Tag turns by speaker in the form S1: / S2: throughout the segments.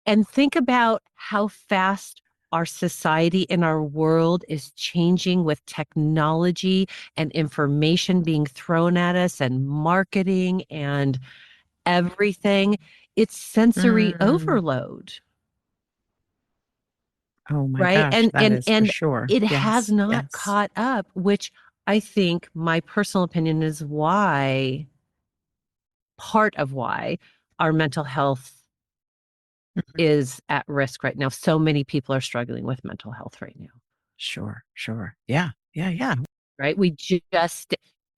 S1: And think about how fast our society and our world is changing with technology and information being thrown at us and marketing and everything. It's sensory
S2: Mm.
S1: overload,
S2: Oh my
S1: right?
S2: gosh,
S1: And
S2: that
S1: and
S2: is for
S1: and
S2: sure.
S1: it has
S2: Yes,
S1: not
S2: yes.
S1: caught up, which I think my personal opinion is why part of why our mental health
S2: Mhm.
S1: is at risk right now. So many people are struggling with mental health right now,
S2: Sure, sure. Yeah, yeah, yeah,
S1: right?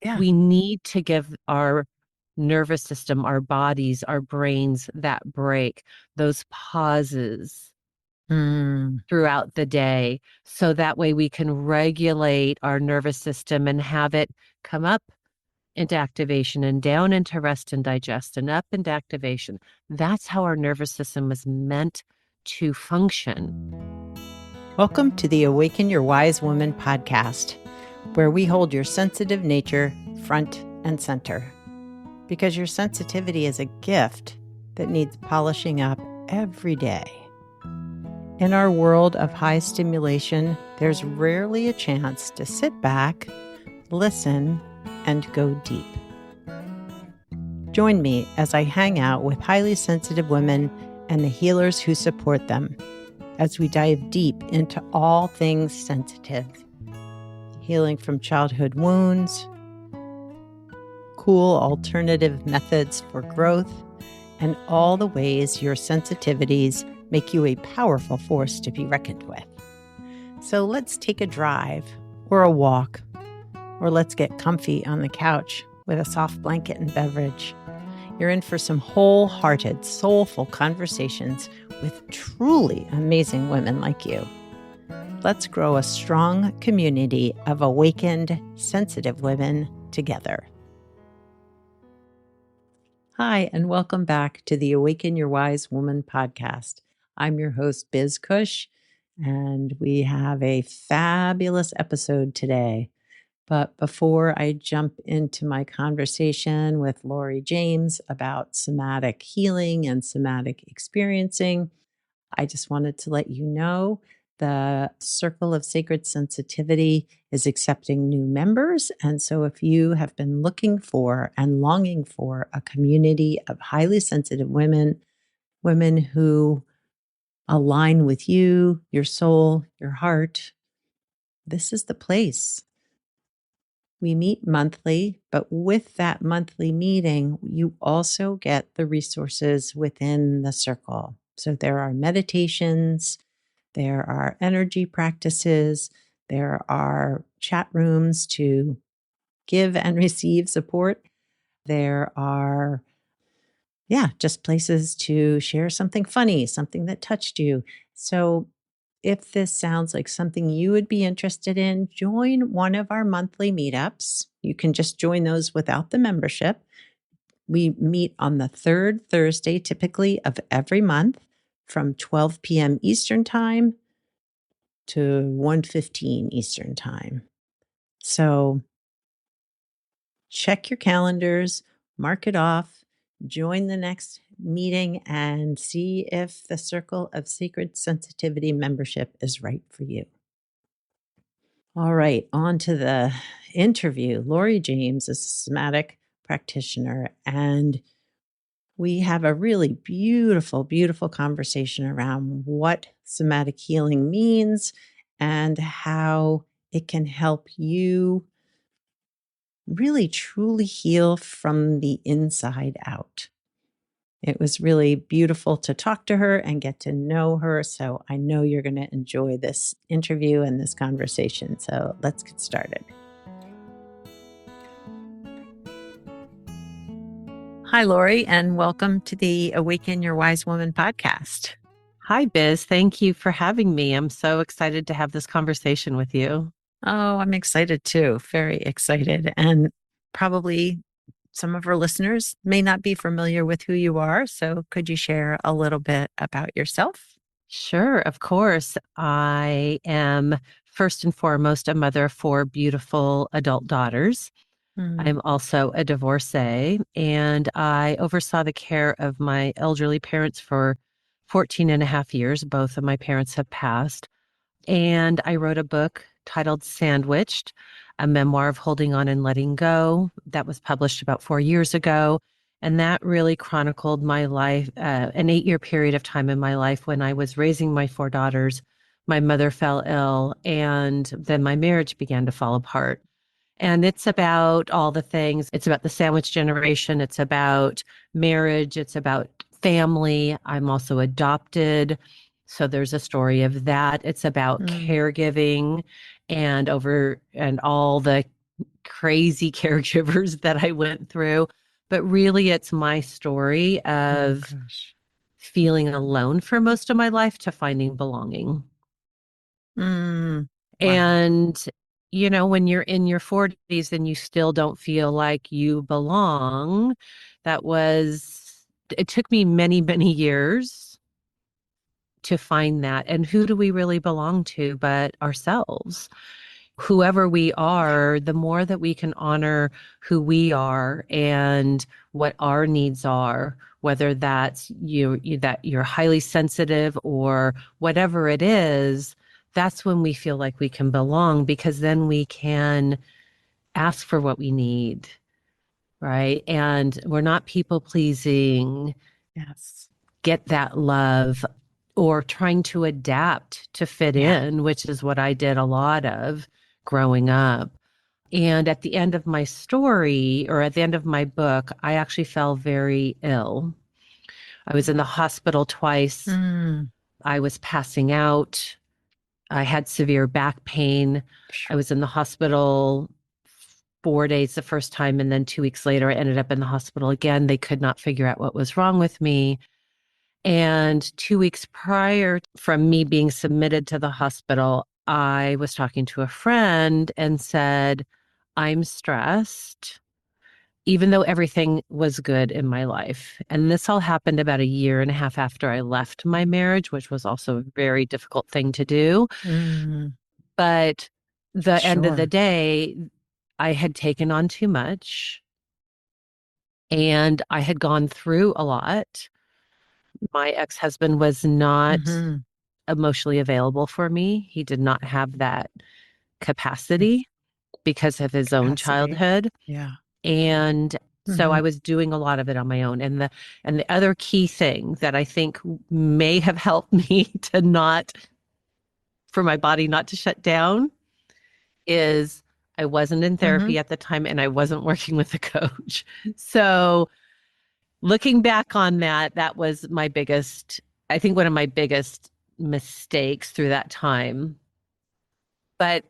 S2: yeah.
S1: We need to give our nervous system, our bodies, our brains that break, those pauses
S2: Mm.
S1: throughout the day. So that way we can regulate our nervous system and have it come up into activation and down into rest and digest and up into activation. That's how our nervous system is meant to function.
S2: Welcome to the Awaken Your Wise Woman podcast, where we hold your sensitive nature front and center. Because your sensitivity is a gift that needs polishing up every day. In our world of high stimulation, there's rarely a chance to sit back, listen, and go deep. Join me as I hang out with highly sensitive women and the healers who support them as we dive deep into all things sensitive, healing from childhood wounds, cool alternative methods for growth, and all the ways your sensitivities make you a powerful force to be reckoned with. So let's take a drive or a walk, or let's get comfy on the couch with a soft blanket and beverage. You're in for some wholehearted, soulful conversations with truly amazing women like you. Let's grow a strong community of awakened, sensitive women together. Hi, and welcome back to the Awaken Your Wise Woman podcast. I'm your host, Biz Cush, and we have a fabulous episode today. But before I jump into my conversation with Laurie James about somatic healing and somatic experiencing, I just wanted to let you know the Circle of Sacred Sensitivity is accepting new members. And so, if you have been looking for and longing for a community of highly sensitive women, women who align with you, your soul, your heart, this is the place. We meet monthly, but with that monthly meeting, you also get the resources within the circle. So there are meditations, there are energy practices, there are chat rooms to give and receive support. There are, just places to share something funny, something that touched you. So if this sounds like something you would be interested in, join one of our monthly meetups. You can just join those without the membership. We meet on the third Thursday, typically of every month from 12 p.m. Eastern Time to 1:15 Eastern Time. So check your calendars, mark it off, join the next meeting, and see if the Circle of Sacred Sensitivity membership is right for you. All right, on to the interview. Laurie James is a somatic practitioner, and we have a really beautiful, beautiful conversation around what somatic healing means and how it can help you really truly heal from the inside out. It was really beautiful to talk to her and get to know her. So I know you're going to enjoy this interview and this conversation. So let's get started. Hi, Laurie, and welcome to the Awaken Your Wise Woman podcast.
S1: Hi, Biz. Thank you for having me. I'm so excited to have this conversation with you.
S2: Oh, I'm excited too. Very excited. And probably some of our listeners may not be familiar with who you are. So could you share a little bit about yourself?
S1: Sure, of course. I am first and foremost a mother of four beautiful adult daughters.
S2: Mm.
S1: I'm also a divorcee, and I oversaw the care of my elderly parents for 14 and a half years. Both of my parents have passed. And I wrote a book titled Sandwiched, a memoir of holding on and letting go that was published about 4 years ago. And that really chronicled my life, an 8 year period of time in my life when I was raising my four daughters. My mother fell ill, and then my marriage began to fall apart. And it's about all the things. It's about the sandwich generation. It's about marriage. It's about family. I'm also adopted. So there's a story of that. It's about
S2: Mm.
S1: caregiving and all the crazy caregivers that I went through. But really, it's my story
S2: Oh,
S1: of
S2: gosh.
S1: feeling alone for most of my life to finding belonging.
S2: Mm. Wow.
S1: And, when you're in your 40s and you still don't feel like you belong, it took me many, many years to find that. And who do we really belong to but ourselves? Whoever we
S2: Yeah.
S1: are, the more that we can honor who we are and what our needs are, whether that's that you're highly sensitive or whatever it is, that's when we feel like we can belong because then we can ask for what we need, right? And we're not people pleasing,
S2: Yes.
S1: get that love or trying to adapt to fit
S2: Yeah.
S1: in, which is what I did a lot of growing up. And at the end of my story, or at the end of my book, I actually fell very ill. I was in the hospital twice.
S2: Mm.
S1: I was passing out. I had severe back pain. I was in the hospital 4 days the first time, and then 2 weeks later, I ended up in the hospital again. They could not figure out what was wrong with me. And 2 weeks prior from me being submitted to the hospital, I was talking to a friend and said, I'm stressed, even though everything was good in my life. And this all happened about a year and a half after I left my marriage, which was also a very difficult thing to do.
S2: Mm.
S1: But the end of the
S2: Sure.
S1: day, I had taken on too much and I had gone through a lot. My ex-husband was not
S2: Mm-hmm.
S1: emotionally available for me. He did not have that capacity because of his own
S2: Capacity.
S1: childhood.
S2: Yeah.
S1: And so
S2: Mm-hmm.
S1: I was doing a lot of it on my own. And the other key thing that I think may have helped me to not for my body not to shut down is I wasn't in
S2: Mm-hmm.
S1: therapy at the time and I wasn't working with a coach. So looking back on that, that was my biggest, I think one of my biggest mistakes through that time. But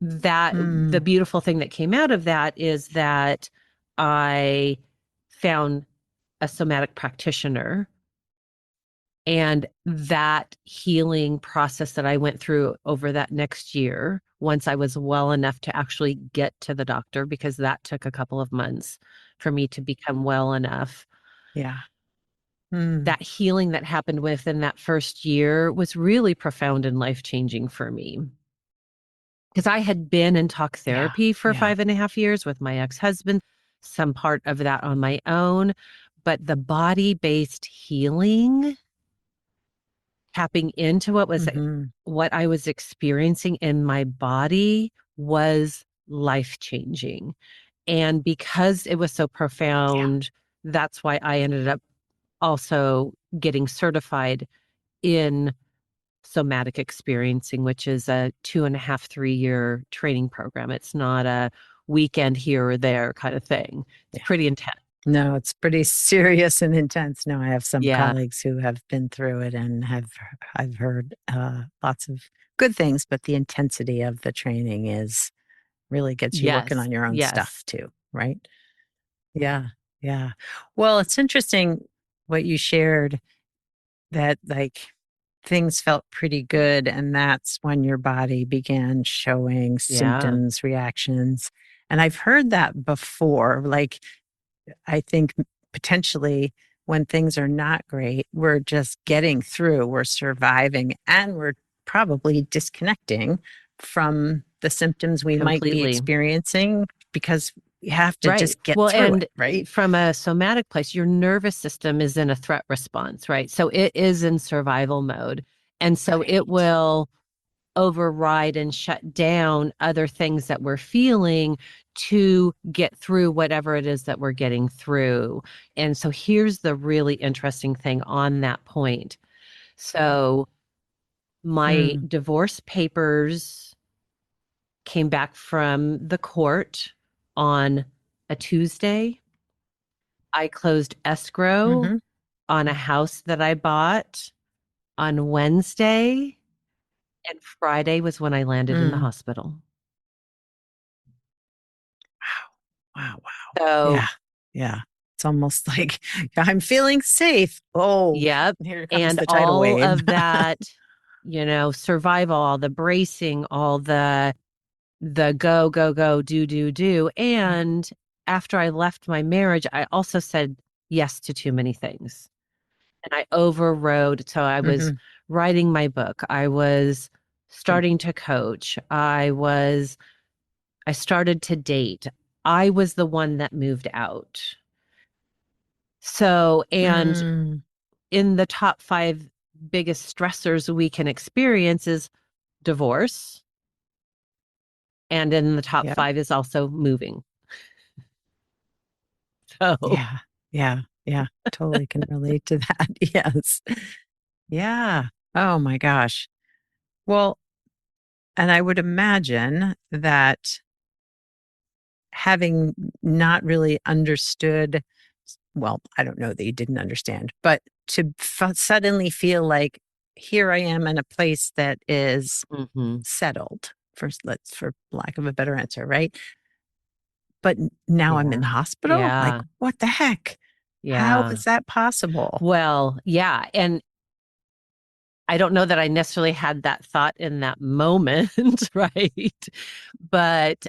S1: the
S2: Mm.
S1: beautiful thing that came out of that is that I found a somatic practitioner. And that healing process that I went through over that next year, once I was well enough to actually get to the doctor, because that took a couple of months for me to become well enough.
S2: Yeah. Mm.
S1: That healing that happened within that first year was really profound and life changing for me. Because I had been in talk
S2: Yeah.
S1: therapy for
S2: Yeah.
S1: 5.5 years with my ex husband, some part of that on my own. But the body based healing, tapping into
S2: Mm-hmm.
S1: what I was experiencing in my body was life changing. And because it was so
S2: Yeah.
S1: profound, that's why I ended up also getting certified in somatic experiencing, which is a 2.5, 3 year training program. It's not a weekend here or there kind of thing. It's
S2: Yeah.
S1: pretty intense.
S2: No, it's pretty serious and intense. No, I have some
S1: Yeah.
S2: colleagues who have been through it and I've heard lots of good things, but the intensity of the training is really gets you working
S1: Yes.
S2: on your own stuff
S1: Yes.
S2: too, right? Yeah. Yeah. Well, it's interesting what you shared that like things felt pretty good. And that's when your body began showing
S1: Yeah.
S2: symptoms, reactions. And I've heard that before. Like, I think potentially when things are not great, we're just getting through, we're surviving, and we're probably disconnecting from the symptoms we might be
S1: Completely.
S2: experiencing because You have to
S1: Right.
S2: just get
S1: Well,
S2: through it,
S1: and
S2: right?
S1: from a somatic place, your nervous system is in a threat response, right? So it is in survival mode. And so it
S2: Right.
S1: will override and shut down other things that we're feeling to get through whatever it is that we're getting through. And so here's the really interesting thing on that point. So my
S2: Mm,
S1: divorce papers came back from the court on a Tuesday. I closed escrow
S2: hmm
S1: on a house that I bought on Wednesday, and Friday was when I landed in the
S2: mm.
S1: hospital.
S2: Wow. Wow. Wow.
S1: So,
S2: Yeah. Yeah. It's almost like I'm feeling safe. Oh,
S1: yep.
S2: here comes
S1: And
S2: the tidal
S1: all
S2: wave.
S1: of that, survival, all the bracing, all the go, go, go, do. And after I left my marriage, I also said yes to too many things. And I overrode. So I was
S2: hmm
S1: writing my book. I was starting to coach. I started to date. I was the one that moved out. So, and
S2: Mm,
S1: in the top five biggest stressors we can experience is divorce. And in the top
S2: yep.
S1: five is also moving. So,
S2: Yeah. Yeah. Yeah. Totally can relate to that. Yes. Yeah. Oh my gosh. Well, and I would imagine that having not really understood, well, I don't know that you didn't understand, but to suddenly feel like here I am in a place that is
S1: mhm.
S2: settled, for lack of a better answer, right? But now I'm in the
S1: Yeah.
S2: hospital? Like,
S1: Yeah.
S2: what the heck? How
S1: Yeah.
S2: is that possible?
S1: Well, yeah. And I don't know that I necessarily had that thought in that moment, right? But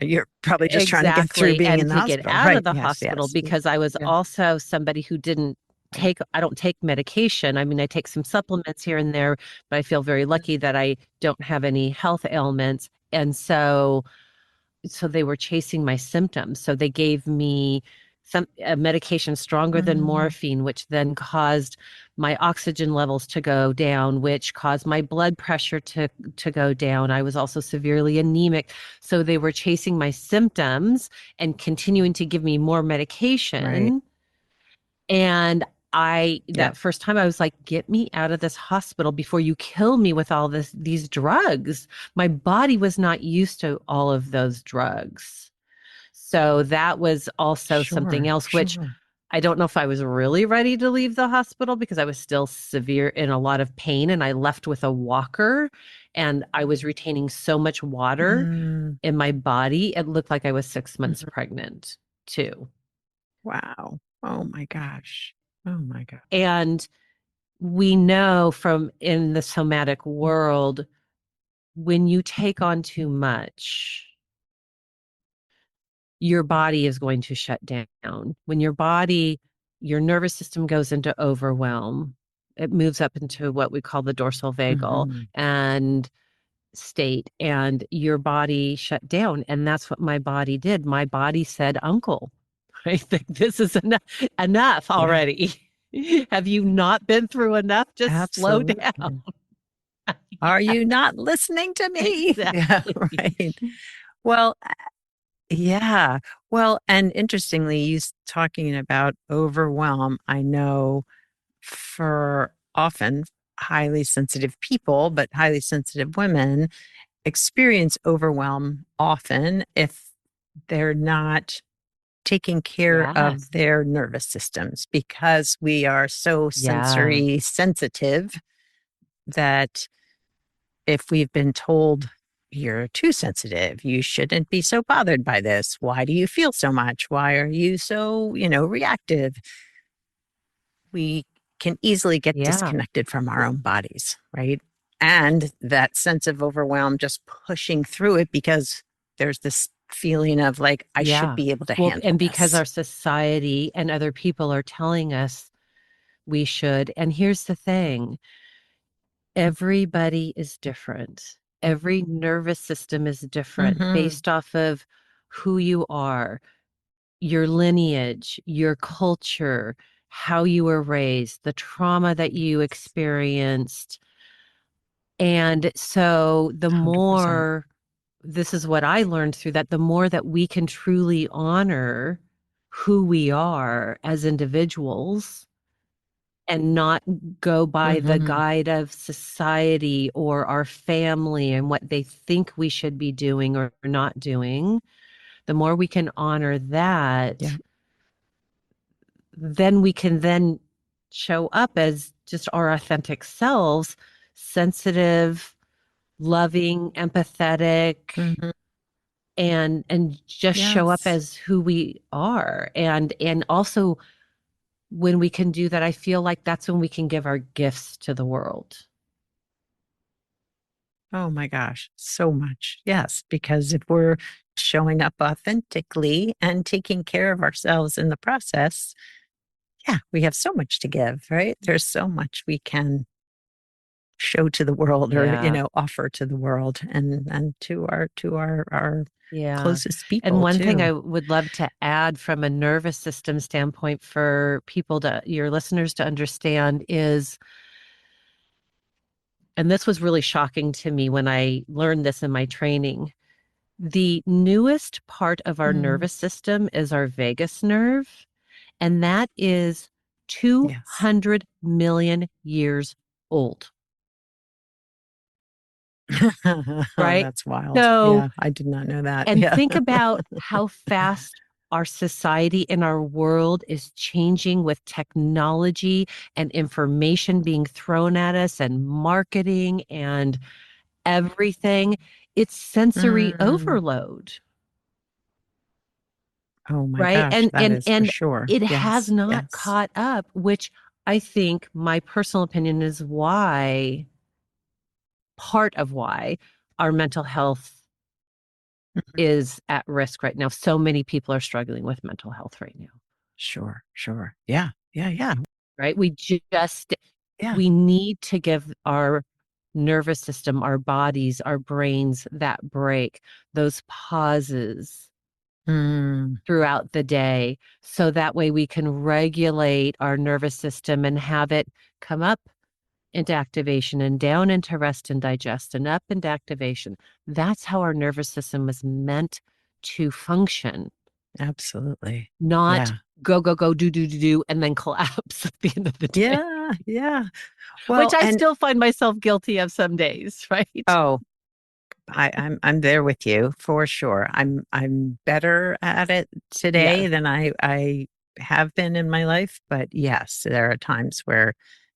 S2: You're probably just trying to get through
S1: exactly.
S2: being in
S1: And
S2: the
S1: to get
S2: hospital,
S1: out of
S2: right?
S1: the
S2: Yes,
S1: hospital
S2: yes.
S1: because I was
S2: Yeah,
S1: also somebody who didn't
S2: right.
S1: I don't take medication. I mean, I take some supplements here and there, but I feel very lucky that I don't have any health ailments. And so they were chasing my symptoms. So they gave me some a medication stronger than
S2: Mm,
S1: morphine, which then caused my oxygen levels to go down, which caused my blood pressure to go down. I was also severely anemic. So they were chasing my symptoms and continuing to give me more
S2: right.
S1: medication. And
S2: Yep.
S1: that first time I was like, get me out of this hospital before you kill me with all these drugs. My body was not used to all of those drugs. So that was also something
S2: Sure,
S1: else, which
S2: sure.
S1: I don't know if I was really ready to leave the hospital because I was still severe in a lot of pain and I left with a walker and I was retaining so much water
S2: Mm,
S1: in my body. It looked like I was 6 months
S2: mhm.
S1: pregnant too.
S2: Wow. Oh my gosh. Oh my gosh.
S1: And we know from in the somatic world, when you take on too much, your body is going to shut down. When your nervous system goes into overwhelm, it moves up into what we call the dorsal vagal
S2: Mhm.
S1: and state, and your body shut down. And that's what my body did. My body said, Uncle, I think this is enough
S2: Yeah,
S1: already. Have you not been through enough? Just slow down.
S2: absolutely. Are you not listening to me? Yeah,
S1: Exactly.
S2: right. Well, yeah. Well, and interestingly, talking about overwhelm, I know for often highly sensitive people, but highly sensitive women experience overwhelm often if they're not taking care
S1: Yes.
S2: of their nervous systems because we are so
S1: Yeah.
S2: sensory sensitive that if we've been told you're too sensitive, you shouldn't be so bothered by this. Why do you feel so much? Why are you so, reactive? We can easily get
S1: Yeah.
S2: disconnected from our own bodies, right? And that sense of overwhelm, just pushing through it because there's this feeling of like, I should
S1: Yeah.
S2: be able to
S1: Well,
S2: handle
S1: and because
S2: this.
S1: our society and other people are telling us we should. And here's the thing, everybody is different. Every nervous system is different
S2: hmm
S1: based off of who you are, your lineage, your culture, how you were raised, the trauma that you experienced. And so the
S2: 100%.
S1: more, this is what I learned through that, the more that we can truly honor who we are as individuals and not go by the
S2: Hmm.
S1: guide of society or our family and what they think we should be doing or not doing, the more we can honor
S2: Yeah.
S1: that, then we can then show up as just our authentic selves, sensitive, loving, empathetic,
S2: Hmm.
S1: and just show up
S2: Yes.
S1: as who we are. And also when we can do that, I feel like that's when we can give our gifts to the world.
S2: Oh my gosh, so much. Yes, because if we're showing up authentically and taking care of ourselves in the process, yeah, we have so much to give, right? There's so much we can show to the world or,
S1: Yeah.
S2: offer to the world and to our
S1: Yeah.
S2: closest
S1: And
S2: people
S1: one thing
S2: too.
S1: I would love to add from a nervous system standpoint for people to, your listeners to understand is, and this was really shocking to me when I learned this in my training. The newest part of our
S2: Mm,
S1: nervous system is our vagus nerve, and that is
S2: yes.
S1: 200 million years old, right?
S2: That's wild.
S1: So,
S2: Yeah, I did not know that.
S1: and
S2: Yeah.
S1: think about how fast our society and our world is changing with technology and information being thrown at us and marketing and everything. It's sensory
S2: Mm.
S1: overload,
S2: Oh my
S1: right?
S2: gosh,
S1: And
S2: that
S1: and
S2: is for
S1: and
S2: sure.
S1: it has
S2: Yes,
S1: not
S2: yes.
S1: caught up, which I think my personal opinion is why, part of why our mental health
S2: Mhm.
S1: is at risk right now. So many people are struggling with mental health right now,
S2: Sure, sure. Yeah, yeah, yeah,
S1: right?
S2: yeah.
S1: We need to give our nervous system, our bodies, our brains that break, those pauses
S2: Mm,
S1: throughout the day. So that way we can regulate our nervous system and have it come up into activation and down into rest and digest and up into activation. That's how our nervous system was meant to function,
S2: absolutely.
S1: not
S2: Yeah.
S1: go, go, go, do, and then collapse at the end of the day,
S2: Yeah, yeah.
S1: which
S2: Well,
S1: I
S2: and
S1: still find myself guilty of some days, right?
S2: oh, I'm there with you for sure. I'm better at it
S1: Yes.
S2: today than I have been in my life, but yes, there are times where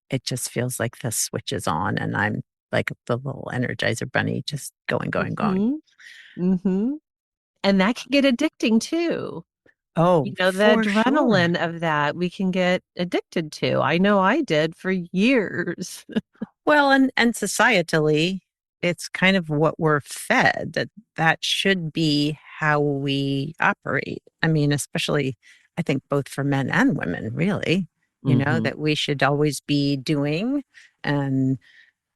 S2: it just feels like the switch is on and I'm like the little energizer bunny just going, going, going.
S1: Hmm. Hmm. And that can get addicting too.
S2: Oh,
S1: The
S2: for sure.
S1: adrenaline of that we can get addicted to. I know I did for years.
S2: Well, and societally, it's kind of what we're fed that that should be how we operate. I mean, especially I think both for men and women, really,
S1: Hmm.
S2: that we should always be doing and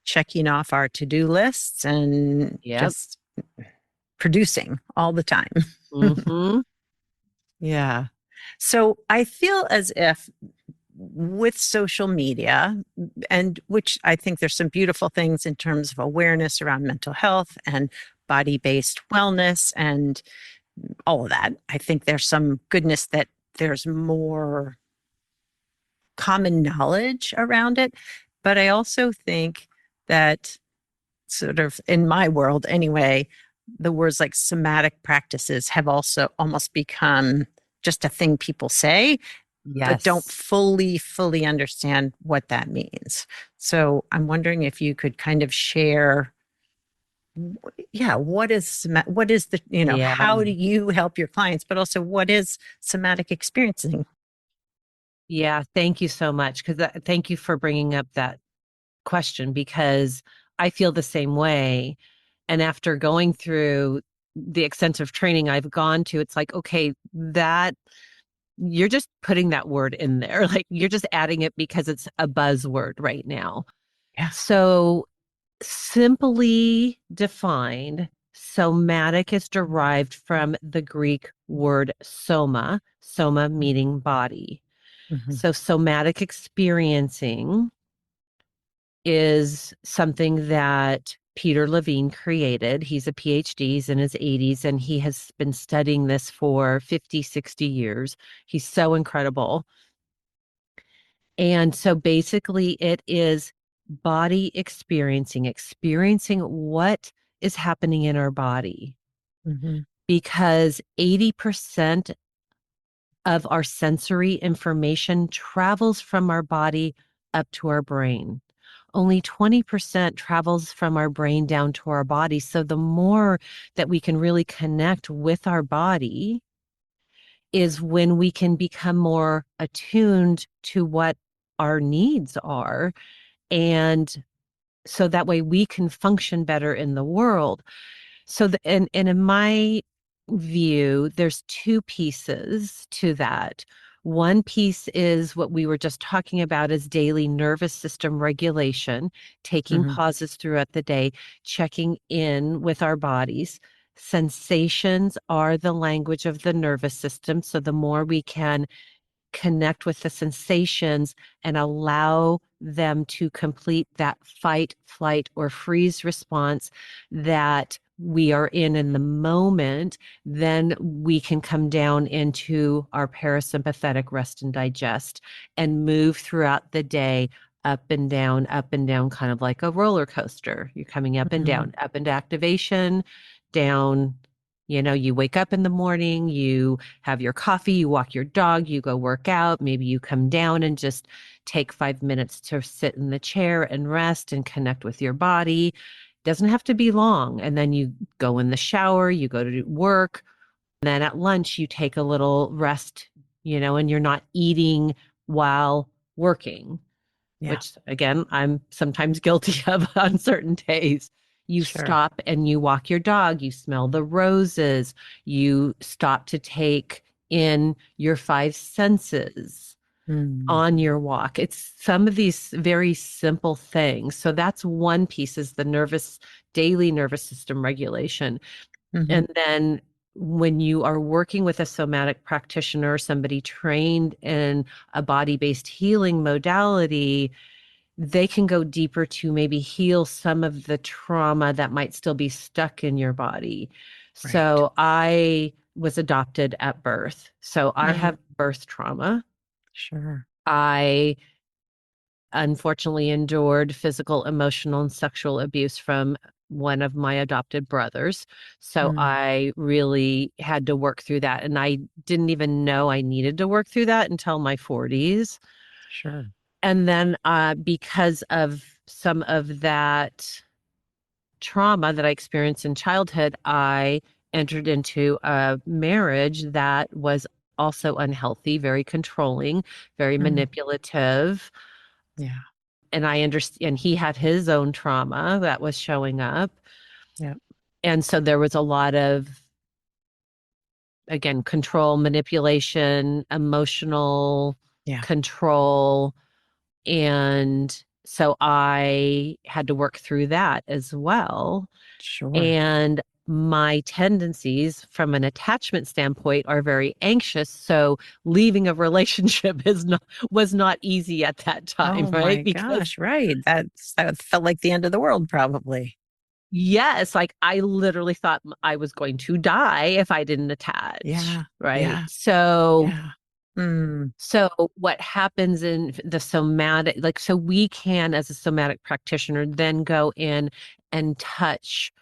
S2: checking off our to-do lists and
S1: Yep.
S2: just producing all the time.
S1: Hmm.
S2: Yeah. So I feel as if with social media, and which I think there's some beautiful things in terms of awareness around mental health and body based wellness and all of that. I think there's some goodness that there's more common knowledge around it. But I also think that, sort of in my world anyway, the words like somatic practices have also almost become just a thing people say but don't
S1: Yes.
S2: fully understand what that means. So I'm wondering if you could kind of share, yeah, what is the,
S1: Yeah.
S2: how do you help your clients, but also what is somatic experiencing?
S1: Yeah. Thank you so much. Thank you for bringing up that question because I feel the same way. And after going through the extensive training I've gone to, it's like, okay, that you're just putting that word in there. Like you're just adding it because it's a buzzword right now.
S2: Yeah.
S1: So, simply defined, Somatic is derived from the Greek word soma meaning body.
S2: Hmm.
S1: So somatic experiencing is something that Peter Levine created. He's a PhD, he's in his 80s, and he has been studying this for 50, 60 years. He's so incredible. And so basically, it is body experiencing what is happening in our body,
S2: Hmm.
S1: because 80% of our sensory information travels from our body up to our brain. Only 20% travels from our brain down to our body. So the more that we can really connect with our body is when we can become more attuned to what our needs are. And so that way we can function better in the world. So and in my view, there's two pieces to that. One piece is what we were just talking about is daily nervous system regulation, taking
S2: Hmm.
S1: pauses throughout the day, checking in with our bodies. Sensations are the language of the nervous system. So the more we can connect with the sensations and allow them to complete that fight, flight, or freeze response that we are in the moment, then we can come down into our parasympathetic rest and digest and move throughout the day up and down, kind of like a roller coaster. You're coming
S2: Hmm.
S1: up into activation, down. You wake up in the morning, you have your coffee, you walk your dog, you go work out. Maybe you come down and just take 5 minutes to sit in the chair and rest and connect with your body. Doesn't have to be long. And then you go in the shower, you go to work. And then at lunch, you take a little rest, and you're not eating while working,
S2: Yeah,
S1: which again, I'm sometimes guilty of on certain days. You
S2: sure.
S1: stop and you walk your dog, you smell the roses, you stop to take in your five senses
S2: Mm.
S1: on your walk. It's some of these very simple things. So that's one piece is the daily nervous system regulation.
S2: Hmm.
S1: And then when you are working with a somatic practitioner, somebody trained in a body-based healing modality, they can go deeper to maybe heal some of the trauma that might still be stuck in your body.
S2: Right.
S1: So I was adopted at birth. So I
S2: Mm.
S1: have birth trauma.
S2: Sure.
S1: I unfortunately endured physical, emotional, and sexual abuse from one of my adopted brothers. So
S2: Mm.
S1: I really had to work through that. And I didn't even know I needed to work through that until my 40s.
S2: Sure.
S1: And then because of some of that trauma that I experienced in childhood, I entered into a marriage that was also unhealthy, very controlling, very
S2: Mm.
S1: manipulative.
S2: Yeah.
S1: And I understand he had his own trauma that was showing up.
S2: Yeah.
S1: And so there was a lot of, again, control, manipulation, emotional
S2: Yeah.
S1: control. And so I had to work through that as well.
S2: Sure.
S1: And my tendencies from an attachment standpoint are very anxious. So leaving a relationship was not easy at that time,
S2: Oh
S1: right?
S2: my
S1: Because
S2: gosh. Right. That felt like the end of the world, probably.
S1: yes, like I literally thought I was going to die if I didn't attach,
S2: Yeah.
S1: right?
S2: Yeah.
S1: So
S2: Yeah. Mm.
S1: so what happens in the somatic, like, so we can, as a somatic practitioner, then go in and touch.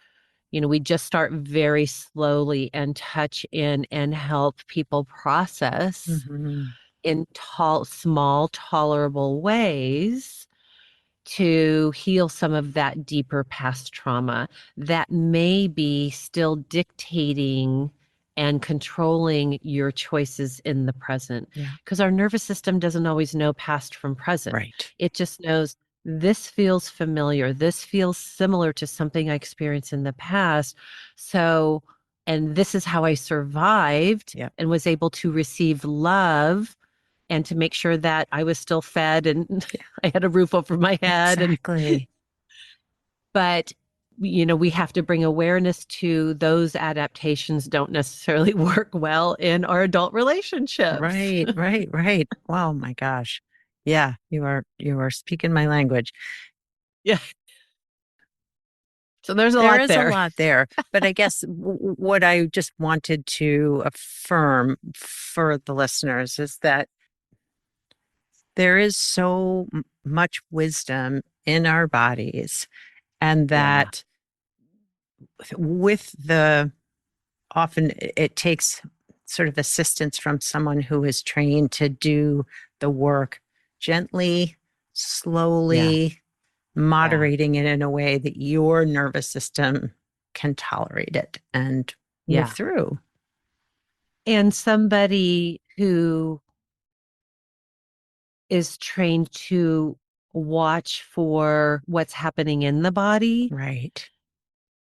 S1: We just start very slowly and touch in and help people process
S2: Hmm.
S1: in small, tolerable ways to heal some of that deeper past trauma that may be still dictating and controlling your choices in the present.
S2: Yeah.
S1: Because our nervous system doesn't always know past from present,
S2: Right.
S1: it just knows this feels familiar, this feels similar to something I experienced in the past. So, and this is how I survived
S2: Yep.
S1: and was able to receive love and to make sure that I was still fed and I had a roof over my head.
S2: Exactly.
S1: But we have to bring awareness to those adaptations don't necessarily work well in our adult relationships.
S2: Right, right, right. Oh my gosh. Yeah, you are speaking my language.
S1: Yeah. So there's a
S2: There
S1: lot
S2: is a
S1: there.
S2: lot there, but I guess what I just wanted to affirm for the listeners is that there is so much wisdom in our bodies, and
S1: Yeah.
S2: that with the often it takes sort of assistance from someone who is trained to do the work gently,
S1: Yeah.
S2: slowly,
S1: Yeah.
S2: moderating it in a way that your nervous system can tolerate it and move
S1: Yeah.
S2: through.
S1: And somebody who is trained to watch for what's happening in the body.
S2: Right.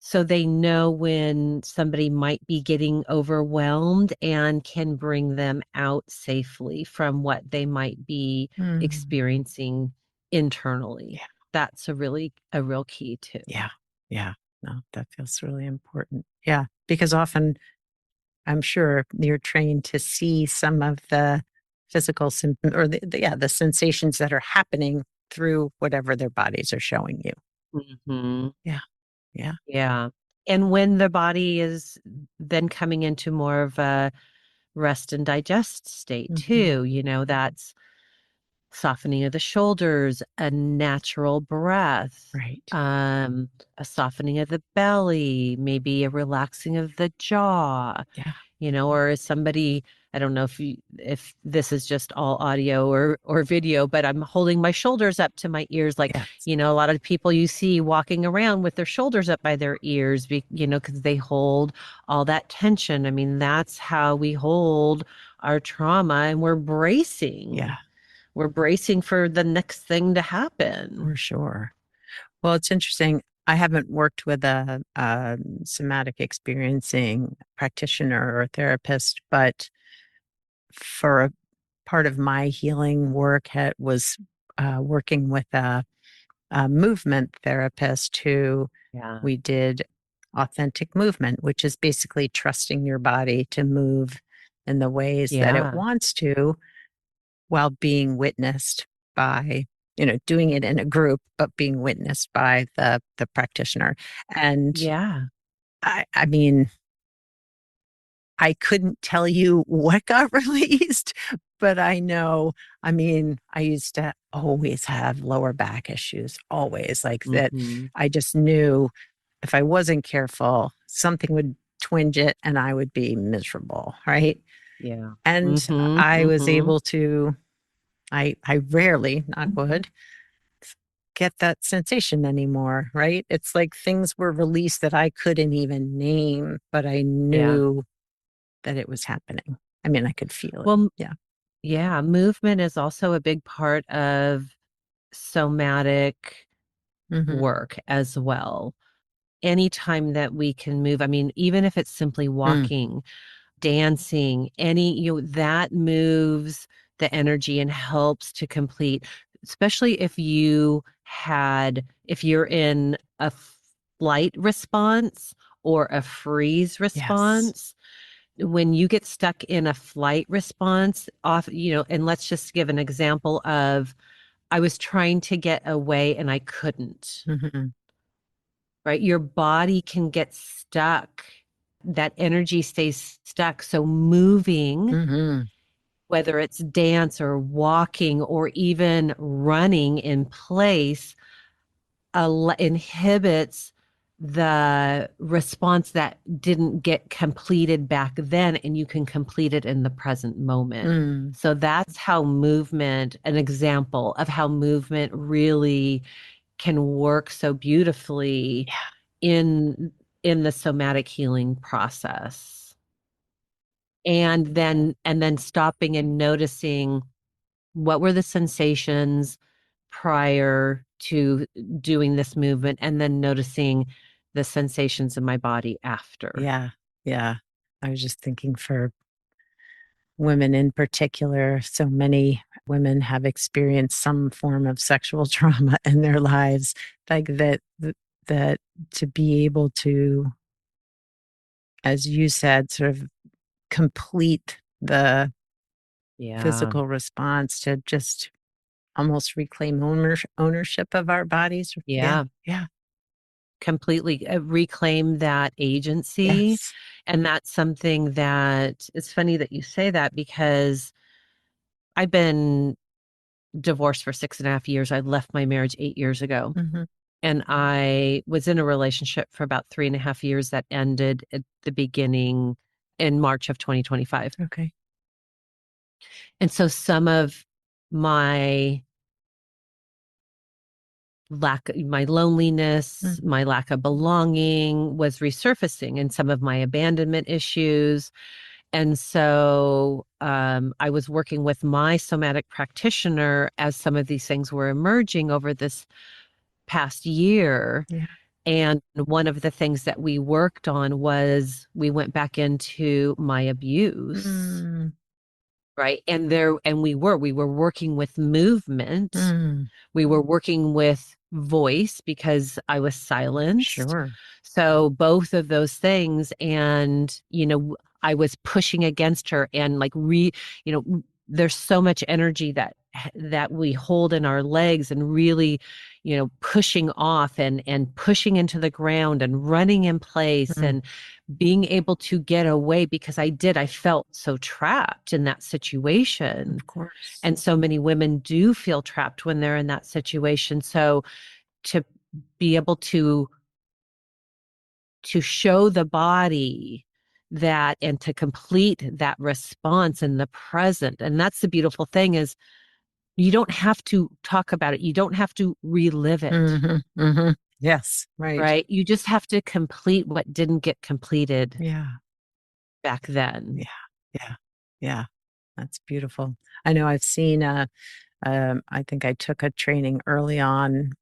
S1: So they know when somebody might be getting overwhelmed and can bring them out safely from what they might be
S2: Mm.
S1: experiencing internally.
S2: Yeah.
S1: That's a real key too.
S2: Yeah. Yeah. No, that feels really important. Yeah. Because often I'm sure you're trained to see some of the physical symptoms or the sensations that are happening through whatever their bodies are showing you.
S1: Hmm.
S2: Yeah. Yeah.
S1: Yeah. And when the body is then coming into more of a rest and digest state
S2: Hmm.
S1: too, that's softening of the shoulders, a natural breath,
S2: Right.
S1: a softening of the belly, maybe a relaxing of the jaw,
S2: Yeah.
S1: or is somebody, I don't know if this is just all audio or video, but I'm holding my shoulders up to my ears, like,
S2: Yes.
S1: a lot of people you see walking around with their shoulders up by their ears, because they hold all that tension. I mean, that's how we hold our trauma, and
S2: Yeah.
S1: we're bracing for the next thing to happen.
S2: For sure. Well, it's interesting. I haven't worked with a somatic experiencing practitioner or therapist, but for a part of my healing work was working with a movement therapist who
S1: Yeah.
S2: we did authentic movement, which is basically trusting your body to move in the ways that it
S1: Yeah.
S2: wants to while being witnessed by, doing it in a group, but being witnessed by the practitioner. And
S1: Yeah.
S2: I mean, I couldn't tell you what got released, but I mean, I used to always have lower back issues, always like that.
S1: Hmm.
S2: I just knew if I wasn't careful, something would twinge it and I would be miserable. Right.
S1: Yeah.
S2: And
S1: Hmm.
S2: I was
S1: Hmm.
S2: able to, I rarely, not would, get that sensation anymore. Right. It's like things were released that I couldn't even name, but I
S1: Yeah.
S2: knew that it was happening. I mean, I could feel it.
S1: Well,
S2: Yeah.
S1: yeah, movement is also a big part of somatic
S2: Mhm.
S1: work as well. Anytime that we can move, I mean, even if it's simply
S2: Mm.
S1: walking, dancing, that moves the energy and helps to complete, especially if you're in a flight response or a freeze
S2: Yes.
S1: response. When you get stuck in a flight response off, and let's just give an example of I was trying to get away and I couldn't,
S2: Mhm.
S1: right? Your body can get stuck. That energy stays stuck. So moving,
S2: Mhm.
S1: whether it's dance or walking or even running in place, inhibits the response that didn't get completed back then, and you can complete it in the present moment.
S2: Mm.
S1: So that's how movement, an example of how movement really can work so beautifully
S2: Yeah.
S1: in the somatic healing process. And then stopping and noticing what were the sensations prior to doing this movement, and then noticing the sensations in my body after.
S2: Yeah. Yeah. I was just thinking for women in particular, so many women have experienced some form of sexual trauma in their lives, like that. that to be able to, as you said, sort of complete the
S1: Yeah.
S2: physical response to just almost reclaim ownership of our bodies. Yeah.
S1: Yeah.
S2: Yeah.
S1: Completely reclaim that agency.
S2: Yes.
S1: And that's something that it's funny that you say that because I've been divorced for 6.5 years. I left my marriage 8 years ago.
S2: Hmm.
S1: And I was in a relationship for about 3.5 years that ended at the beginning in March of 2025.
S2: Okay.
S1: And so some of my my loneliness,
S2: Mm.
S1: my lack of belonging was resurfacing and some of my abandonment issues. And so I was working with my somatic practitioner as some of these things were emerging over this past year.
S2: Yeah.
S1: And one of the things that we worked on was we went back into my abuse,
S2: Mm.
S1: right? And we were working with movement.
S2: Mm.
S1: We were working with voice because I was silenced.
S2: Sure.
S1: So both of those things. And, I was pushing against her and like there's so much energy that we hold in our legs and really, pushing off and pushing into the ground and running in place
S2: Mm.
S1: and being able to get away because I felt so trapped in that situation.
S2: Of course.
S1: And so many women do feel trapped when they're in that situation. So to be able to show the body that and to complete that response in the present. And that's the beautiful thing is you don't have to talk about it. You don't have to relive it,
S2: Hmm. Hmm. Yes. Right.
S1: right? You just have to complete what didn't get completed
S2: Yeah.
S1: back then.
S2: Yeah. Yeah. Yeah. That's beautiful. I know I've seen, I think I took a training early on.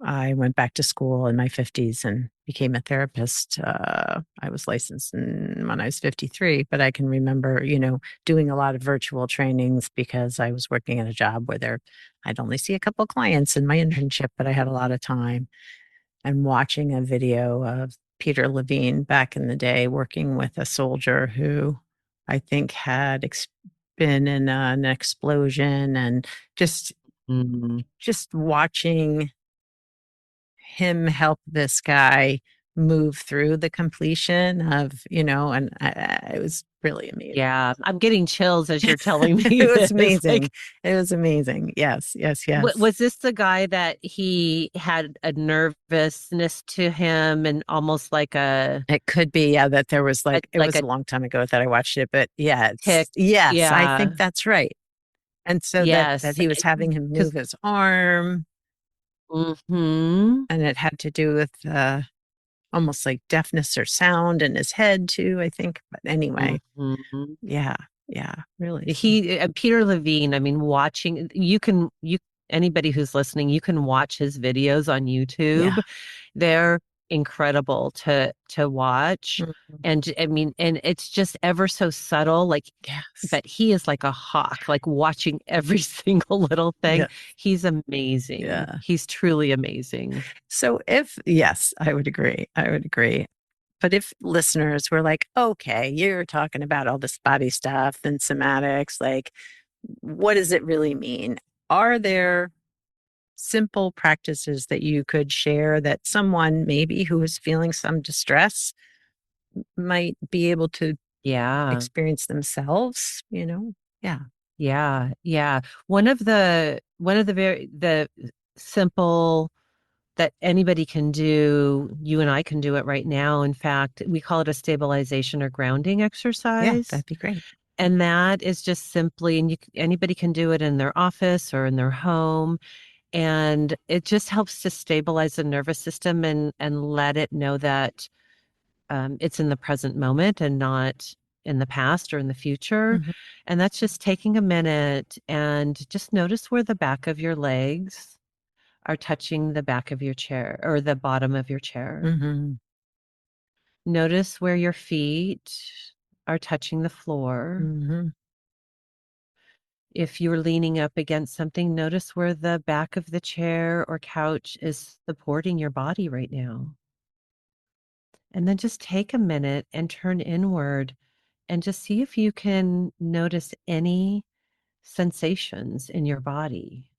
S2: I went back to school in my 50s and became a therapist. I was licensed when I was 53, but I can remember, doing a lot of virtual trainings because I was working at a job where I'd only see a couple clients in my internship, but I had a lot of time and watching a video of Peter Levine back in the day working with a soldier who I think had been in an explosion and just
S1: Mhm.
S2: just watching him help this guy move through the completion of, and it was really amazing.
S1: Yeah, I'm getting chills as you're telling me
S2: It was
S1: this.
S2: amazing.
S1: Like,
S2: It was amazing. Yes, yes, yes.
S1: was this the guy that he had a nervousness to him and almost like
S2: It could be, yeah, that there was it
S1: like
S2: was
S1: a
S2: a long time ago that I watched it, but yeah,
S1: tick?
S2: yes, I
S1: Yeah.
S2: think that's right. And so that
S1: Yes.
S2: he was having him
S1: Because
S2: move his arm,
S1: hmm
S2: and it had to do with almost like deafness or sound in his head too, I think. But anyway,
S1: hmm
S2: yeah, yeah, really.
S1: he Peter Levine, I mean, watching you anybody who's listening, you can watch his videos on
S2: Yeah.
S1: YouTube. They're incredible to watch.
S2: Mhm.
S1: And I mean, and it's just ever so subtle, like,
S2: Yes.
S1: but he is like a hawk, like watching every single little thing.
S2: Yes.
S1: He's amazing.
S2: Yeah.
S1: He's truly amazing.
S2: So yes, I would agree. I would agree. But if listeners were like, okay, you're talking about all this body stuff and somatics, like, what does it really mean? Are there simple practices that you could share that someone maybe who is feeling some distress might be able to
S1: Yeah.
S2: experience themselves? Yeah.
S1: Yeah. Yeah. One of the the simple that anybody can do, you and I can do it right now. In fact, we call it a stabilization or grounding
S2: Yeah,
S1: exercise.
S2: that'd be great.
S1: And that is just simply, and anybody can do it in their office or in their home. And it just helps to stabilize the nervous system and let it know that it's in the present moment and not in the past or in the future.
S2: Mhm.
S1: And that's just taking a minute and just notice where the back of your legs are touching the back of your chair or the bottom of your chair.
S2: Mhm.
S1: Notice where your feet are touching the floor.
S2: Mhm.
S1: If you're leaning up against something, notice where the back of the chair or couch is supporting your body right now. And then just take a minute and turn inward and just see if you can notice any sensations in your body.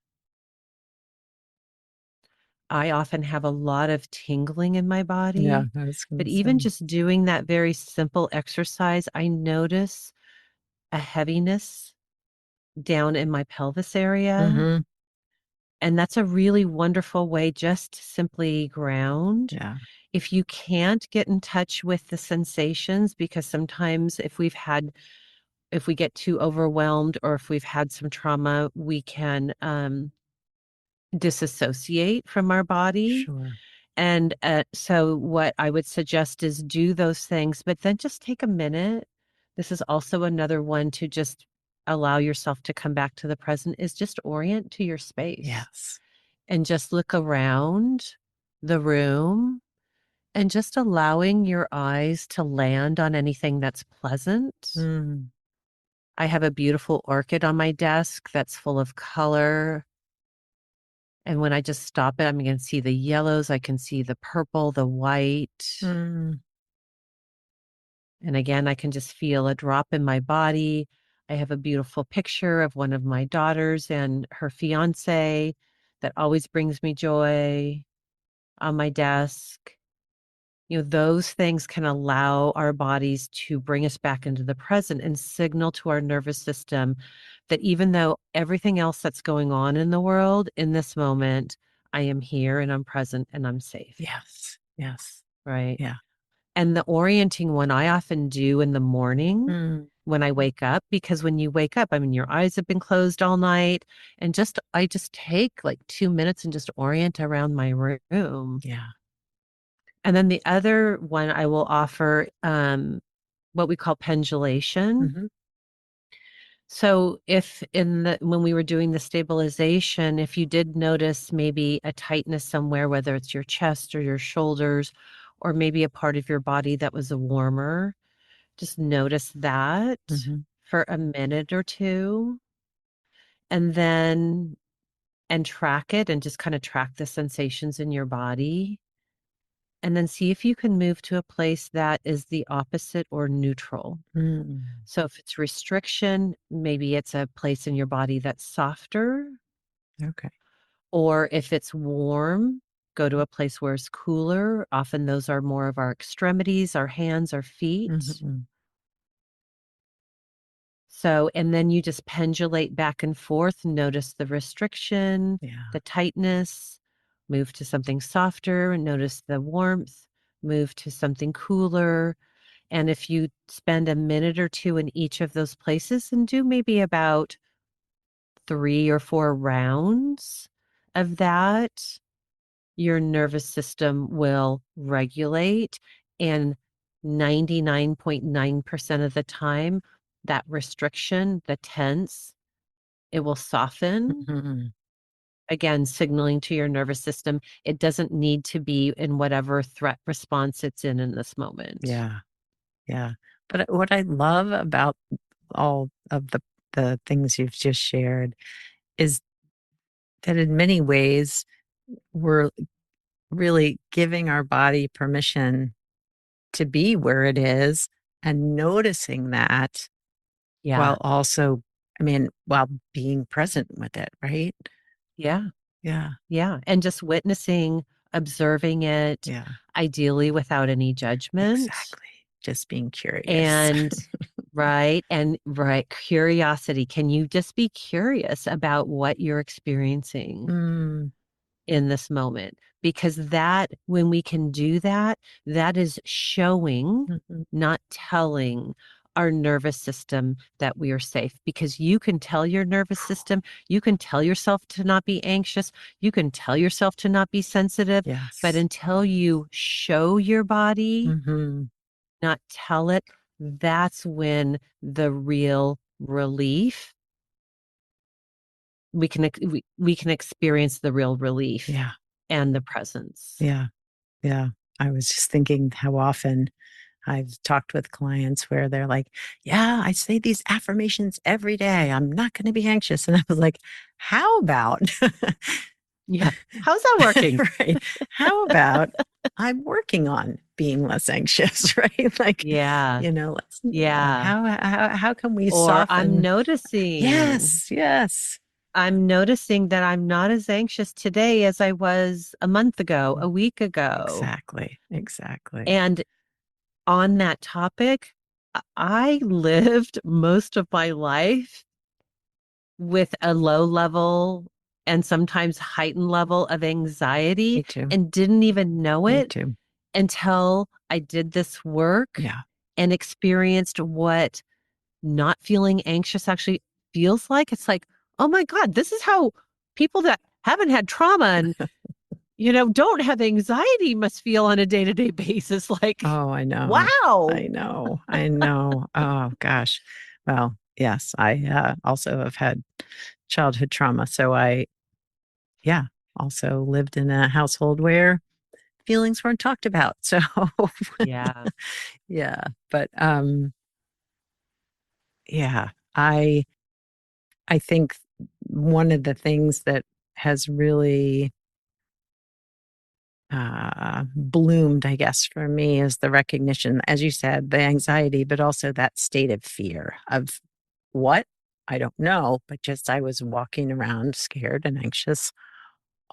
S1: I often have a lot of tingling in my
S2: Yeah,
S1: body,
S2: I was
S1: but
S2: going to
S1: even
S2: say.
S1: just doing that very simple exercise, I notice a heaviness down in my pelvis area.
S2: Mhm.
S1: And that's a really wonderful way just to simply ground.
S2: Yeah.
S1: If you can't get in touch with the sensations, because sometimes if we get too overwhelmed or if we've had some trauma, we can disassociate from our body.
S2: Sure.
S1: And so, what I would suggest is do those things, but then just take a minute. This is also another one to just allow yourself to come back to the present, is just orient to your space
S2: Yes.
S1: and just look around the room and just allowing your eyes to land on anything that's pleasant.
S2: Mm.
S1: I have a beautiful orchid on my desk that's full of color. And when I just stop it, I'm going to see the yellows, I can see the purple, the white.
S2: Mm.
S1: And again, I can just feel a drop in my body. I have a beautiful picture of one of my daughters and her fiance that always brings me joy on my desk. Those things can allow our bodies to bring us back into the present and signal to our nervous system that even though everything else that's going on in the world in this moment, I am here and I'm present and I'm safe.
S2: Yes. Yes.
S1: Right.
S2: Yeah.
S1: And the orienting one I often do in the morning
S2: Mm.
S1: when I wake up, because when you wake up, I mean, your eyes have been closed all night. And I just take like 2 minutes and just orient around my room.
S2: Yeah.
S1: And then the other one I will offer, what we call pendulation.
S2: Mhm.
S1: So if when we were doing the stabilization, if you did notice maybe a tightness somewhere, whether it's your chest or your shoulders, or maybe a part of your body that was a warmer, just notice that
S2: Mhm.
S1: for a minute or two, and then and track it and just kind of track the sensations in your body. And then see if you can move to a place that is the opposite or neutral.
S2: Mm.
S1: So if it's restriction, maybe it's a place in your body that's softer,
S2: Okay.
S1: or if it's warm, go to a place where it's cooler. Often those are more of our extremities, our hands, our feet.
S2: Mhm.
S1: So, and then you just pendulate back and forth. Notice the restriction,
S2: Yeah.
S1: the tightness, move to something softer, and notice the warmth, move to something cooler. And if you spend a minute or two in each of those places and do maybe about 3 or 4 rounds of that, your nervous system will regulate. And 99.9% of the time, that restriction, the tense, it will soften.
S2: Mhm.
S1: Again, signaling to your nervous system, it doesn't need to be in whatever threat response it's in this moment.
S2: Yeah. Yeah. But what I love about all of the things you've just shared is that in many ways we're really giving our body permission to be where it is and noticing that
S1: Yeah.
S2: while also, I mean, while being present with it, right?
S1: Yeah.
S2: Yeah.
S1: Yeah. And just witnessing, observing it,
S2: Yeah.
S1: ideally without any judgment.
S2: Exactly. Just being curious.
S1: And right, curiosity. Can you just be curious about what you're experiencing
S2: Mm.
S1: in this moment? Because that, when we can do that, that is showing,
S2: Mhm.
S1: not telling our nervous system that we are safe. Because you can tell your nervous system, you can tell yourself to not be anxious, you can tell yourself to not be sensitive, but
S2: Yes.
S1: until you show your body,
S2: Mhm.
S1: not tell it, that's when the real relief we can experience the real relief
S2: Yeah.
S1: and the presence.
S2: Yeah. Yeah. I was just thinking how often I've talked with clients where they're like, yeah, I say these affirmations every day. I'm not going to be anxious. And I was like, how about,
S1: Yeah. How's that working?
S2: right? How about I'm working on being less anxious, right? Like,
S1: Yeah.
S2: let's,
S1: Yeah.
S2: how can we
S1: Or
S2: soften? Yes.
S1: I'm noticing that I'm not as anxious today as I was a month ago, a week ago.
S2: Exactly. Exactly.
S1: And on that topic, I lived most of my life with a low level and sometimes heightened level of
S2: Me
S1: anxiety
S2: too.
S1: and didn't even know
S2: Me
S1: it
S2: too.
S1: until I did this work
S2: Yeah.
S1: and experienced what not feeling anxious actually feels like. It's like, oh my God, this is how people that haven't had trauma and, don't have anxiety must feel on a day-to-day basis. Like,
S2: Oh, I know.
S1: wow.
S2: I know. I know. Oh, gosh. Well, yes, I also have had childhood trauma. So yeah, also lived in a household where feelings weren't talked about. So,
S1: Yeah.
S2: yeah. But yeah, I think one of the things that has really bloomed, I guess, for me is the recognition, as you said, the anxiety, but also that state of fear of what? I don't know, but just I was walking around scared and anxious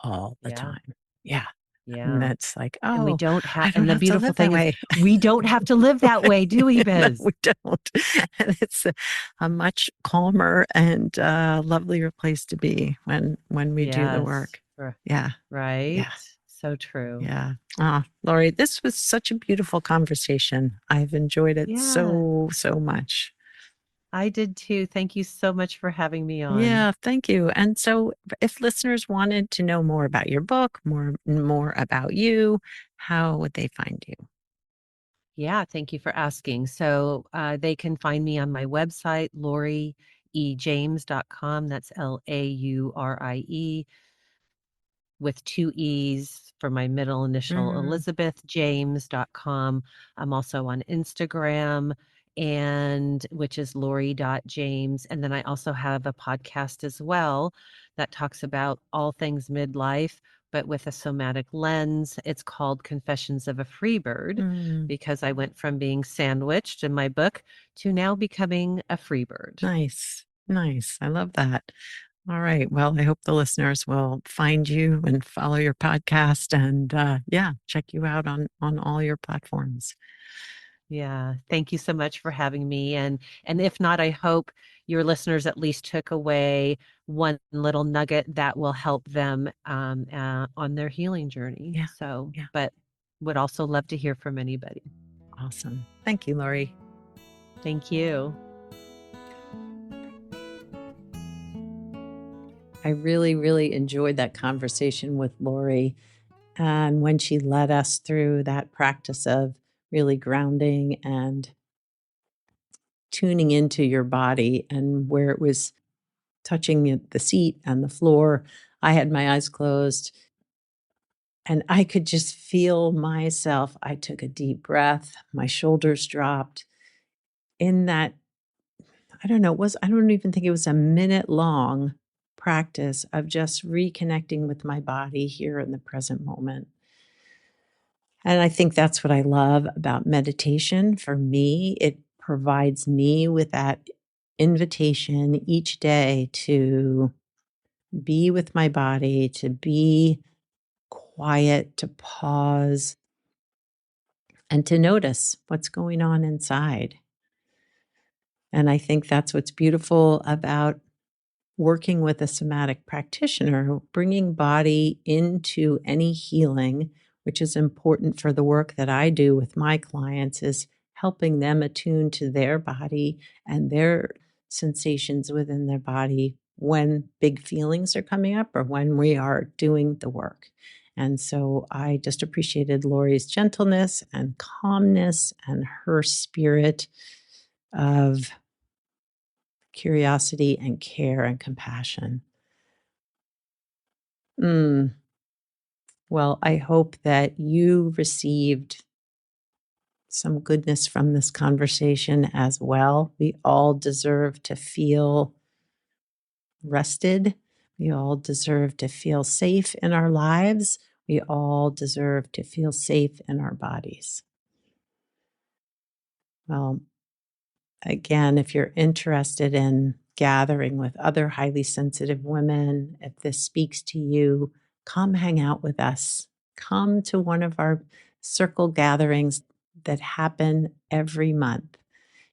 S2: all the
S1: Yeah.
S2: time. Yeah. And
S1: Yeah.
S2: that's like,
S1: And we
S2: oh,
S1: don't have,
S2: I
S1: and
S2: don't
S1: the
S2: have to
S1: beautiful
S2: live that
S1: thing is
S2: way.
S1: we don't have to live that way, do we,
S2: No,
S1: Biz?
S2: we don't. And it's a much calmer and lovelier place to be when we do the
S1: Yes.
S2: work. Yeah.
S1: Right.
S2: Yeah.
S1: So true.
S2: Yeah. Ah, Laurie, this was such a beautiful conversation. I've enjoyed it
S1: Yeah.
S2: so, so much.
S1: I did too. Thank you so much for having me on.
S2: Yeah, thank you. And so if listeners wanted to know more about your book, more about you, how would they find you?
S1: Yeah, thank you for asking. So they can find me on my website, lauriejames.com. That's Laurie with two E's for my middle initial,
S2: Mm,
S1: elizabethjames.com. I'm also on Instagram and which is Laurie.James. And then I also have a podcast as well that talks about all things midlife, but with a somatic lens. It's called Confessions of a Freebird
S2: mm,
S1: because I went from being sandwiched in my book to now becoming a freebird.
S2: nice. Nice. I love that. All right. Well, I hope the listeners will find you and follow your podcast and yeah, check you out on all your platforms.
S1: Yeah, thank you so much for having me. And if not, I hope your listeners at least took away one little nugget that will help them on their healing journey.
S2: Yeah.
S1: So,
S2: Yeah.
S1: but would also love to hear from anybody.
S2: Awesome. Thank you, Laurie.
S1: Thank you.
S2: I really, really enjoyed that conversation with Laurie. And when she led us through that practice of really grounding and tuning into your body and where it was touching the seat and the floor, I had my eyes closed and I could just feel myself. I took a deep breath, my shoulders dropped in that. I don't know, I don't even think it was a minute long practice of just reconnecting with my body here in the present moment. And I think that's what I love about meditation. For me, it provides me with that invitation each day to be with my body, to be quiet, to pause, and to notice what's going on inside. And I think that's what's beautiful about working with a somatic practitioner, bringing body into any healing, which is important for the work that I do with my clients, is helping them attune to their body and their sensations within their body when big feelings are coming up or when we are doing the work. And so I just appreciated Laurie's gentleness and calmness and her spirit of curiosity and care and compassion. Well, I hope that you received some goodness from this conversation as well. We all deserve to feel rested. We all deserve to feel safe in our lives. We all deserve to feel safe in our bodies. Well, again, if you're interested in gathering with other highly sensitive women, if this speaks to you, come hang out with us. Come to one of our circle gatherings that happen every month.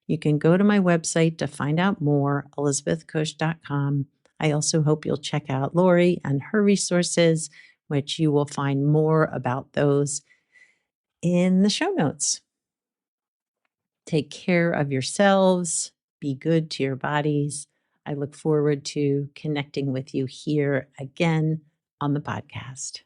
S2: You can go to my website to find out more, elizabethcush.com. I also hope you'll check out Laurie and her resources, which you will find more about those in the show notes. Take care of yourselves. Be good to your bodies. I look forward to connecting with you here again on the podcast.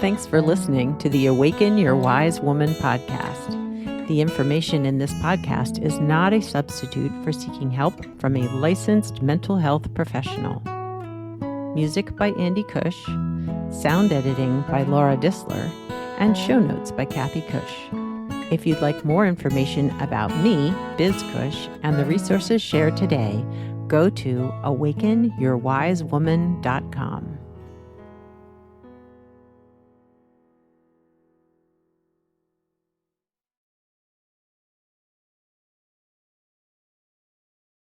S2: Thanks for listening to the Awaken Your Wise Woman podcast. The information in this podcast is not a substitute for seeking help from a licensed mental health professional. Music by Andy Cush, sound editing by Laura Disler, and show notes by Kathy Cush. If you'd like more information about me, Biz Cush, and the resources shared today, go to awakenyourwisewoman.com.